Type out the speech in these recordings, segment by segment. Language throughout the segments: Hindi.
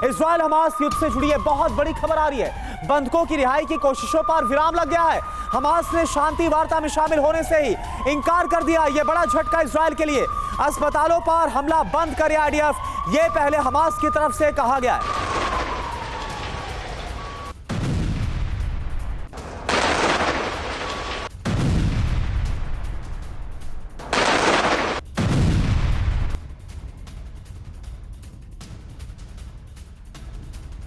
इजराइल हमास युद्ध से जुड़ी है बहुत बड़ी खबर आ रही है। बंधकों की रिहाई की कोशिशों पर विराम लग गया है। हमास ने शांति वार्ता में शामिल होने से ही इंकार कर दिया। यह बड़ा झटका इजराइल के लिए। अस्पतालों पर हमला बंद करे आईडीएफ, यह पहले हमास की तरफ से कहा गया है।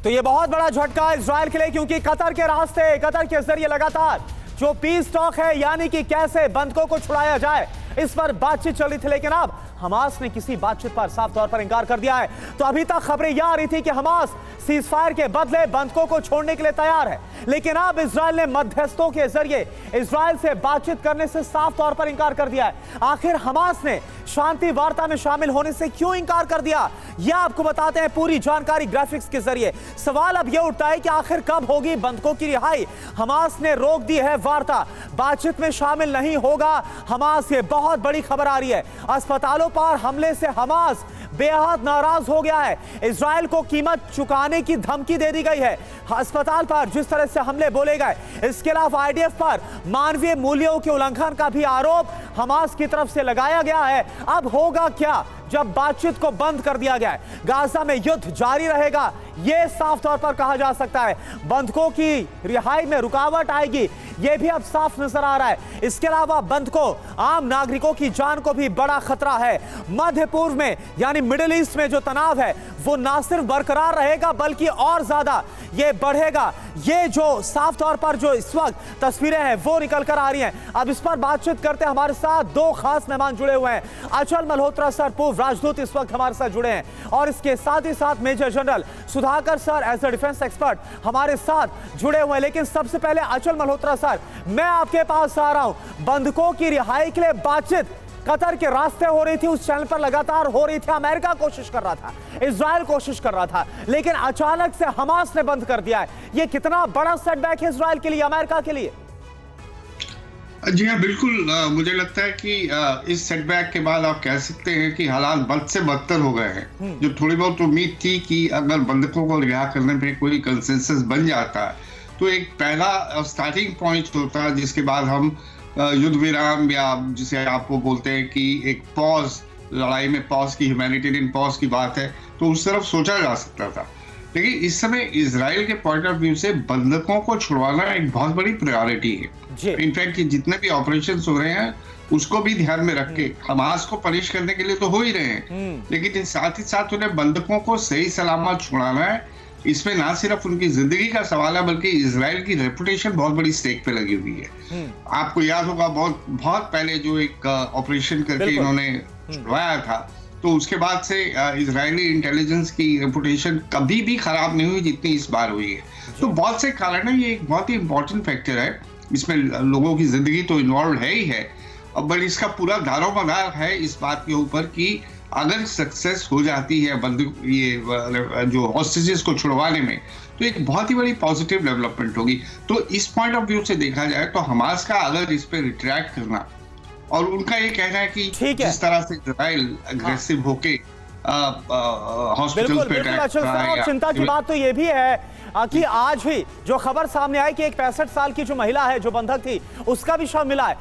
तो ये बहुत बड़ा झटका इजराइल के लिए, क्योंकि कतर के रास्ते, कतर के जरिए लगातार जो पीस टॉक है, यानी कि कैसे बंधकों को छुड़ाया जाए, इस पर बातचीत चल रही थी। लेकिन अब हमास ने किसी बातचीत पर साफ तौर पर इंकार कर दिया है। तो अभी तक खबरें यह आ रही थी कि हमास सीजफायर के बदले बंधकों को छोड़ने के लिए तैयार है, लेकिन अब इजराइल ने मध्यस्थों के जरिए इजराइल से बातचीत करने से साफ तौर पर इंकार कर दिया है। आखिर हमास ने शांति वार्ता में शामिल होने से क्यों इंकार कर दिया, यह आपको बताते हैं पूरी जानकारी ग्राफिक्स के जरिए। सवाल अब यह उठता है कि आखिर कब होगी बंधकों की रिहाई। हमास ने रोक दी है वार्ता, बातचीत में शामिल नहीं होगा हमास। ये बहुत बड़ी खबर आ रही है। अस्पतालों पर हमले से हमास बेहद नाराज हो गया है। इजराइल को कीमत चुकाने की धमकी दे दी गई है। अस्पताल पर जिस तरह से हमले बोले गए, इसके अलावा आईडीएफ पर मानवीय मूल्यों के उल्लंघन का भी आरोप हमास की तरफ से लगाया गया है। अब होगा क्या जब बातचीत को बंद कर दिया गया है? गाजा में युद्ध जारी रहेगा, यह साफ तौर पर कहा जा सकता है। बंधकों की रिहाई में रुकावट आएगी, यह भी अब साफ नजर आ रहा है। इसके अलावा बंधकों, आम नागरिकों की जान को भी बड़ा खतरा है। मध्य पूर्व में यानी मिडिल ईस्ट में जो तनाव है वो ना सिर्फ बरकरार रहेगा बल्कि और ज्यादा ये बढ़ेगा। ये जो साफ तौर पर जो इस वक्त तस्वीरें हैं वो निकल कर आ रही हैं। अब इस पर बातचीत करते हमारे साथ दो खास मेहमान जुड़े हुए हैं। अचल मल्होत्रा सर, पूर्व राजदूत, इस वक्त हमारे साथ जुड़े हैं, और इसके साथ ही साथ major general Sudhakar sir as a defence expert हमारे साथ जुड़े हुए हैं। लेकिन सबसे पहले अचल मल्होत्रा सर, मैं आपके पास आ रहा हूं। बंधकों की रिहाई के लिए बातचीत कतर के रास्ते हो रही थी, उस चैनल पर लगातार हो रही थी। अमेरिका कोशिश कर रहा था, इजराइल कोशिश कर रहा था, लेकिन अचानक से हमास ने बंद कर दिया है। यह कितना बड़ा सेटबैक है इजराइल के लिए, अमेरिका के लिए? जी हाँ, बिल्कुल। मुझे लगता है कि इस सेटबैक के बाद आप कह सकते हैं कि हालात बद से बदतर हो गए हैं। जो थोड़ी बहुत उम्मीद थी कि अगर बंधकों को रिहा करने पे कोई कंसेंसस बन जाता है तो एक पहला स्टार्टिंग पॉइंट होता है, जिसके बाद हम युद्ध विराम, या जिसे आप वो बोलते हैं कि एक पॉज, लड़ाई में पॉज की, ह्यूमैनिटेरियन पॉज की बात है, तो उस तरफ सोचा जा सकता था। लेकिन इस समय इजराइल के पॉइंट ऑफ व्यू से बंधकों को छुड़वाना एक बहुत बड़ी प्रायोरिटी है। इनफैक्ट जितने भी ऑपरेशंस हो रहे हैं उसको भी ध्यान में रख के हमास को पनिश करने के लिए तो हो ही रहे हैं, लेकिन साथ ही साथ उन्हें बंधकों को सही सलामत छुड़ाना है। इसमें ना सिर्फ उनकी जिंदगी का सवाल है बल्कि इजराइल की रेपुटेशन बहुत बड़ी स्टेक पे लगी हुई है। आपको याद होगा बहुत पहले जो एक ऑपरेशन करके इन्होंने छुड़वाया था, तो उसके बाद से इजरायली इंटेलिजेंस की रेपुटेशन कभी भी खराब नहीं हुई जितनी इस बार हुई है। तो बहुत से कारण है, ये एक बहुत ही इंपॉर्टेंट फैक्टर है। इसमें लोगों की जिंदगी तो इन्वॉल्व है ही है, बट इसका पूरा दारोमदार है इस बात के ऊपर कि अगर सक्सेस हो जाती है बंधक ये जो हॉस्टेजेस को छुड़वाने में, तो एक बहुत ही बड़ी पॉजिटिव डेवलपमेंट होगी। तो इस पॉइंट ऑफ व्यू से देखा जाए तो हमास का अगर इस पे रिट्रैक्ट करना, और उनका ये कहना है कि जिस तरह से इजराइल अग्रेसिव होके हॉस्पिटल पे अटैक कर रहा है। चिंता की बात तो ये भी है कि आज भी जो खबर सामने आई कि एक 65 साल की जो महिला है जो बंधक थी, उसका भी शव मिला है।